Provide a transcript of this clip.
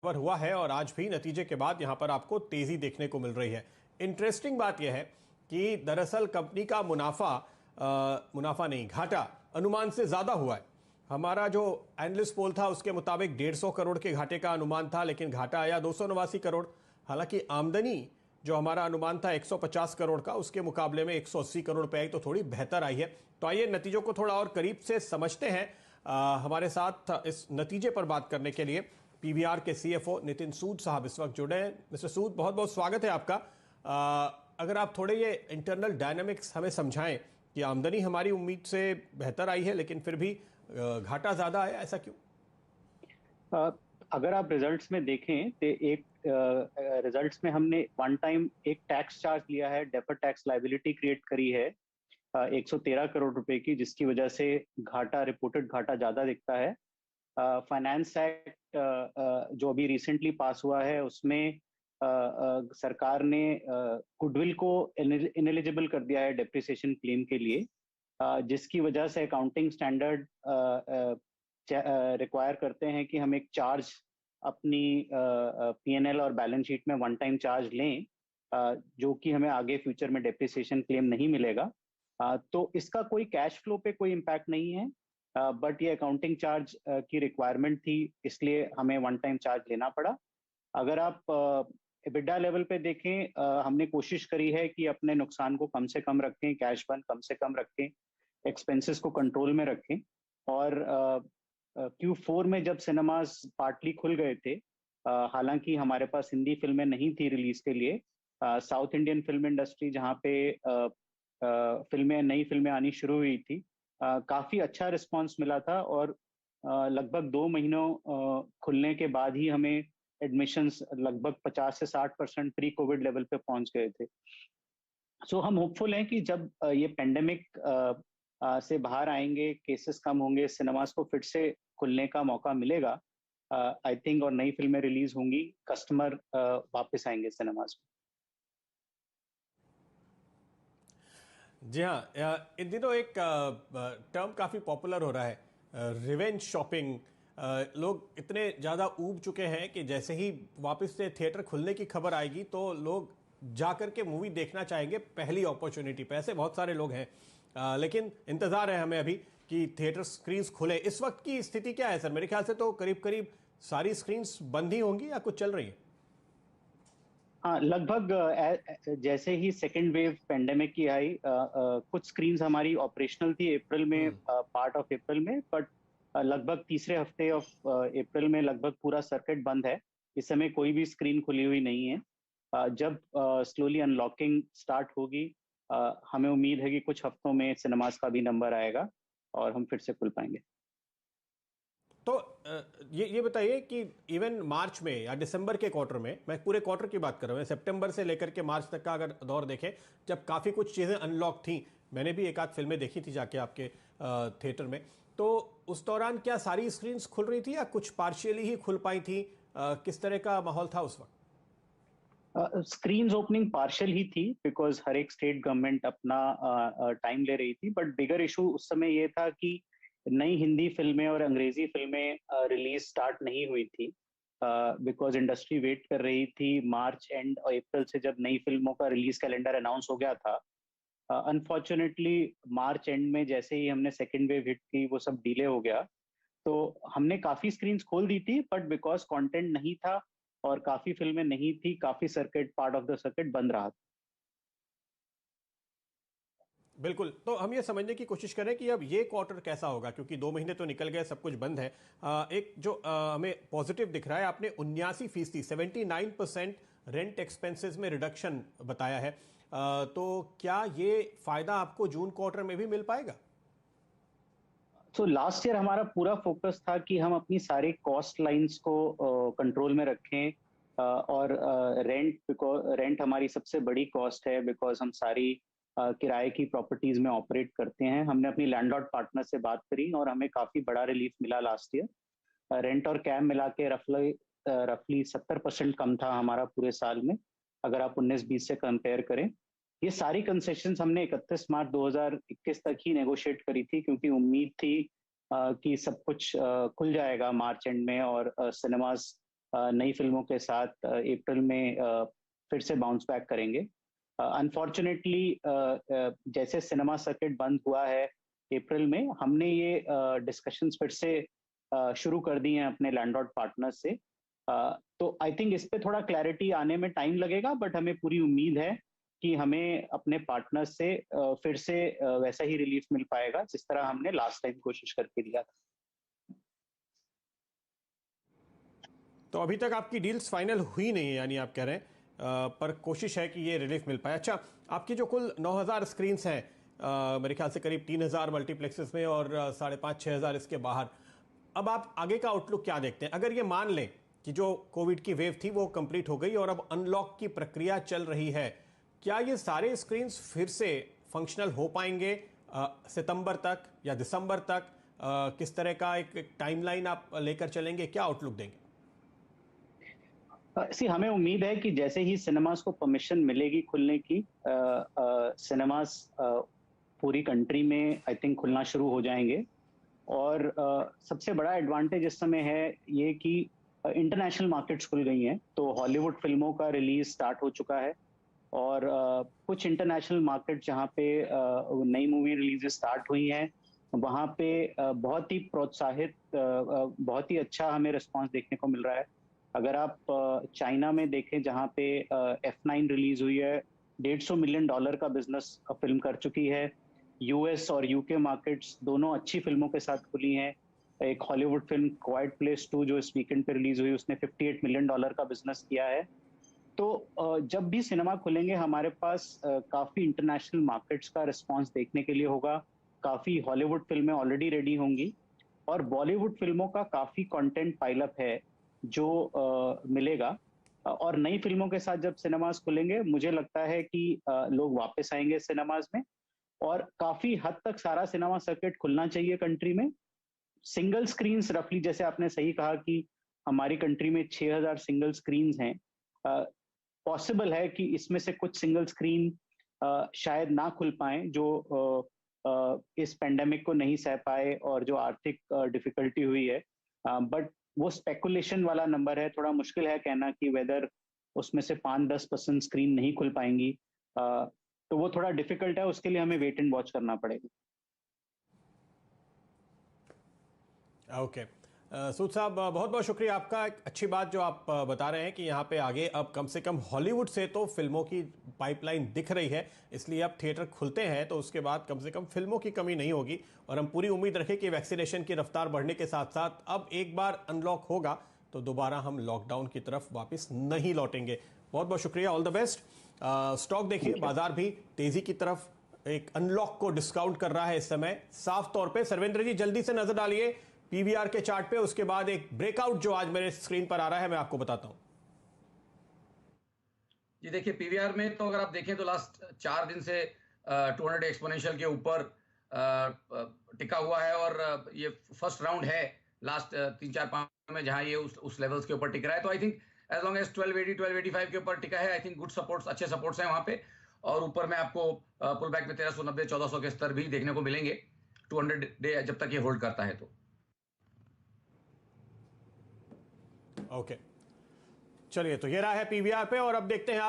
पर हुआ है और आज भी नतीजे के बाद यहां पर आपको तेजी देखने को मिल रही है। इंटरेस्टिंग बात यह है कि दरअसल कंपनी का मुनाफा नहीं, घाटा अनुमान से ज्यादा हुआ है। हमारा जो एनालिस्ट पोल था उसके मुताबिक 150 करोड़ के घाटे का अनुमान था, लेकिन घाटा आया 289 करोड़। हालांकि आमदनी जो हमारा अनुमान था 150 करोड़ का, उसके मुकाबले में 180 करोड़ रुपए आई, तो थोड़ी बेहतर आई है। तो आइए नतीजों को थोड़ा और करीब से समझते हैं। हमारे साथ इस नतीजे पर बात करने के लिए पीवीआर के सीएफओ नितिन सूद साहब इस वक्त जुड़े हैं। मिस्टर सूद, बहुत बहुत स्वागत है आपका। अगर आप थोड़े ये इंटरनल डायनामिक्स हमें समझाएं कि आमदनी हमारी उम्मीद से बेहतर आई है लेकिन फिर भी घाटा ज्यादा आया, ऐसा क्यों? अ, अगर आप रिजल्ट्स में देखें तो एक रिजल्ट्स में हमने वन टाइम एक टैक्स चार्ज लिया है, डेफर्ड टैक्स लाइबिलिटी क्रिएट करी है 113 करोड़ रुपए की, जिसकी वजह से घाटा, रिपोर्टेड घाटा ज्यादा दिखता है। फाइनेंस एक्ट जो अभी रिसेंटली पास हुआ है उसमें सरकार ने गुडविल को इनएलिजिबल कर दिया है डेप्रिसिएशन क्लेम के लिए, जिसकी वजह से अकाउंटिंग स्टैंडर्ड रिक्वायर करते हैं कि हम एक चार्ज अपनी पीएनएल और बैलेंस शीट में वन टाइम चार्ज लें, जो कि हमें आगे फ्यूचर में डेप्रिसिएशन क्लेम नहीं मिलेगा। तो इसका कोई कैश फ्लो पे कोई इम्पैक्ट नहीं है, बट ये अकाउंटिंग चार्ज की रिक्वायरमेंट थी, इसलिए हमें वन टाइम चार्ज लेना पड़ा। अगर आप एबिडा लेवल पे देखें, हमने कोशिश करी है कि अपने नुकसान को कम से कम रखें, कैश बर्न कम से कम रखें, एक्सपेंसेस को कंट्रोल में रखें। और Q4 में जब सिनेमाज पार्टली खुल गए थे, हालांकि हमारे पास हिंदी फिल्में नहीं थी रिलीज के लिए, साउथ इंडियन फिल्म इंडस्ट्री जहाँ पे नई फिल्में आनी शुरू हुई थी, काफी अच्छा रिस्पांस मिला था। और लगभग 2 महीनों खुलने के बाद ही हमें एडमिशंस लगभग 50 से 60% प्री कोविड लेवल पे पहुंच गए थे। सो हम होपफुल हैं कि जब ये पेंडेमिक से बाहर आएंगे, केसेस कम होंगे, सिनेमास को फिर से खुलने का मौका मिलेगा, आई थिंक, और नई फिल्में रिलीज होंगी, कस्टमर वापस आएंगे सिनेमास में। जी हाँ, इन दिनों एक टर्म काफ़ी पॉपुलर हो रहा है, रिवेंज शॉपिंग। लोग इतने ज़्यादा ऊब चुके हैं कि जैसे ही वापस से थिएटर खुलने की खबर आएगी तो लोग जाकर के मूवी देखना चाहेंगे पहली अपॉर्चुनिटी पे। ऐसे बहुत सारे लोग हैं, लेकिन इंतज़ार है हमें अभी कि थिएटर स्क्रीन्स खुले। इस वक्त की स्थिति क्या है सर? मेरे ख्याल से तो करीब करीब सारी स्क्रीन्स बंद ही होंगी या कुछ चल रही है? हाँ, लगभग जैसे ही सेकेंड वेव पेंडेमिक की आई, कुछ स्क्रीन्स हमारी ऑपरेशनल थी अप्रैल में, पार्ट ऑफ अप्रैल में, बट लगभग तीसरे हफ्ते ऑफ अप्रैल में लगभग पूरा सर्किट बंद है। इस समय कोई भी स्क्रीन खुली हुई नहीं है। जब स्लोली अनलॉकिंग स्टार्ट होगी, हमें उम्मीद है कि कुछ हफ्तों में सिनेमास का भी नंबर आएगा और हम फिर से खुल पाएंगे। तो ये बताइए कि इवन मार्च में या दिसंबर के क्वार्टर में, मैं पूरे क्वार्टर की बात कर रहा हूँ, सितंबर से लेकर के मार्च तक का अगर दौर देखें, जब काफ़ी कुछ चीज़ें अनलॉक थी, मैंने भी एक आध फिल्में देखी थी जाके आपके थिएटर में, तो उस दौरान क्या सारी स्क्रीन्स खुल रही थी या कुछ पार्शियली ही खुल पाई थी? किस तरह का माहौल था उस वक्त? स्क्रीन्स ओपनिंग पार्शियल ही थी, बिकॉज हर एक स्टेट गवर्नमेंट अपना टाइम ले रही थी। बट बिगर इशू उस समय ये था कि नई हिंदी फिल्में और अंग्रेजी फिल्में रिलीज स्टार्ट नहीं हुई थी, बिकॉज इंडस्ट्री वेट कर रही थी मार्च एंड और अप्रैल से, जब नई फिल्मों का रिलीज कैलेंडर अनाउंस हो गया था। अनफॉर्चुनेटली मार्च एंड में जैसे ही हमने सेकेंड वेव हिट की, वो सब डिले हो गया। तो हमने काफी स्क्रीन्स खोल दी थी, बट बिकॉज कंटेंट नहीं था और काफी फिल्में नहीं थी, काफी circuit, part of the circuit बंद रहा। बिल्कुल। तो हम ये समझने की कोशिश करें कि अब ये क्वार्टर कैसा होगा, क्योंकि 2 महीने तो निकल गए, सब कुछ बंद है। एक जो हमें पॉजिटिव दिख रहा है, आपने 79% 79% रेंट एक्सपेंसेस में रिडक्शन बताया है। तो क्या ये फायदा आपको जून क्वार्टर में भी मिल पाएगा? तो लास्ट ईयर हमारा पूरा फोकस था कि हम अपनी सारी कॉस्ट लाइंस को कंट्रोल में रखें, और रेंट हमारी सबसे बड़ी कॉस्ट है, बिकॉज हम सारी किराए की प्रॉपर्टीज में ऑपरेट करते हैं। हमने अपनी लैंडलॉर्ड पार्टनर से बात करी और हमें काफी बड़ा रिलीफ मिला लास्ट ईयर। रेंट और कैम मिला के रफली रफली 70% कम था हमारा पूरे साल में, अगर आप 19-20 से कंपेयर करें। ये सारी कंसेशंस हमने 31 मार्च 2021 तक ही नेगोशिएट करी थी, क्योंकि उम्मीद थी कि सब कुछ खुल जाएगा मार्च एंड में और सिनेमास नई फिल्मों के साथ अप्रैल में फिर से बाउंस बैक करेंगे। अनफॉर्चुनेटली जैसे सिनेमा सर्किट बंद हुआ है अप्रैल में, हमने ये डिस्कशंस फिर से शुरू कर दी हैं अपने लैंडलॉर्ड पार्टनर्स से। तो आई थिंक इस पे थोड़ा क्लैरिटी आने में टाइम लगेगा, बट हमें पूरी उम्मीद है कि हमें अपने पार्टनर्स से फिर से वैसा ही रिलीफ मिल पाएगा जिस तरह हमने लास्ट टाइम कोशिश करके दिया था। तो अभी तक आपकी डील्स फाइनल हुई नहीं है, यानी आप कह रहे हैं, पर कोशिश है कि ये रिलीफ मिल पाए। अच्छा, आपकी जो कुल 9,000 स्क्रीन्स हैं, मेरे ख्याल से करीब 3,000 मल्टीप्लेक्सेस में और 5,500-6,000 इसके बाहर, अब आप आगे का आउटलुक क्या देखते हैं? अगर ये मान लें कि जो कोविड की वेव थी वो कंप्लीट हो गई और अब अनलॉक की प्रक्रिया चल रही है, क्या ये सारे स्क्रीन्स फिर से फंक्शनल हो पाएंगे सितंबर तक या दिसंबर तक? किस तरह का एक टाइमलाइन आप लेकर चलेंगे? क्या आउटलुक देंगे? हमें उम्मीद है कि जैसे ही सिनेमास को परमिशन मिलेगी खुलने की, सिनेमास पूरी कंट्री में आई थिंक खुलना शुरू हो जाएंगे। और सबसे बड़ा एडवांटेज इस समय है ये कि इंटरनेशनल मार्केट्स खुल गई हैं, तो हॉलीवुड फिल्मों का रिलीज स्टार्ट हो चुका है। और कुछ इंटरनेशनल मार्केट जहाँ पे नई मूवी रिलीजेस स्टार्ट हुई हैं, वहाँ पे बहुत ही प्रोत्साहित, बहुत ही अच्छा हमें रिस्पांस देखने को मिल रहा है। अगर आप चाइना में देखें, जहाँ पे F9 रिलीज हुई है, $150 मिलियन का बिजनेस फिल्म कर चुकी है। यूएस और यूके मार्केट्स दोनों अच्छी फिल्मों के साथ खुली हैं। एक हॉलीवुड फिल्म क्वाइट प्लेस 2 जो इस वीकेंड पे रिलीज हुई, उसने $58 मिलियन का बिजनेस किया है। तो जब भी सिनेमा खुलेंगे हमारे पास काफी इंटरनेशनल मार्केट्स का रिस्पांस देखने के लिए होगा। काफी हॉलीवुड फिल्में ऑलरेडी रेडी होंगी और बॉलीवुड फिल्मों का काफी कंटेंट पाइलअप है जो मिलेगा। और नई फिल्मों के साथ जब सिनेमास खुलेंगे, मुझे लगता है कि लोग वापस आएंगे सिनेमास में और काफी हद तक सारा सिनेमा सर्किट खुलना चाहिए कंट्री में। सिंगल स्क्रीन्स रफली, जैसे आपने सही कहा कि हमारी कंट्री में 6,000 सिंगल स्क्रीन्स हैं। पॉसिबल है कि इसमें से कुछ सिंगल स्क्रीन शायद ना खुल पाए, जो इस पेंडेमिक को नहीं सह पाए और जो आर्थिक डिफिकल्टी हुई है। बट वो स्पेकुलेशन वाला नंबर है, थोड़ा मुश्किल है कहना कि वेदर उसमें से 5-10% स्क्रीन नहीं खुल पाएंगी। तो वो थोड़ा डिफिकल्ट है, उसके लिए हमें वेट एंड वॉच करना पड़ेगा। ओके, सूद साहब, बहुत बहुत शुक्रिया आपका। एक अच्छी बात जो आप बता रहे हैं कि यहाँ पे आगे अब कम से कम हॉलीवुड से तो फिल्मों की पाइपलाइन दिख रही है, इसलिए अब थिएटर खुलते हैं तो उसके बाद कम से कम फिल्मों की कमी नहीं होगी। और हम पूरी उम्मीद रखें कि वैक्सीनेशन की रफ्तार बढ़ने के साथ साथ अब एक बार अनलॉक होगा तो दोबारा हम लॉकडाउन की तरफ वापस नहीं लौटेंगे। बहुत बहुत शुक्रिया, ऑल द बेस्ट। स्टॉक देखिए, बाजार भी तेजी की तरफ एक अनलॉक को डिस्काउंट कर रहा है इस समय साफ तौर पे। सर्वेंद्र जी, जल्दी से नजर डालिए पीवीआर के चार्ट पे, उसके बाद एक ब्रेकआउट जो आज मेरे स्क्रीन पर आ रहा है मैं आपको बताता हूं। जी देखिए, पीवीआर में तो अगर आप देखें तो लास्ट 4 दिन से 200 एक्सपोनेंशियल के ऊपर टिका हुआ है और ये फर्स्ट राउंड है लास्ट 3-4-5 में जहां ये उस लेवल्स के ऊपर टिक रहा है। तो I think as long as 1280-1285 के ऊपर टिका है, आई थिंक गुड सपोर्ट्स, अच्छे सपोर्ट्स हैं वहां पे। और ऊपर में आपको पुल बैक में 1390-1400 के स्तर भी देखने को मिलेंगे 200 डे जब तक ये होल्ड करता है तो। ओके, चलिए, तो ये रहा है पीवीआर पे और अब देखते हैं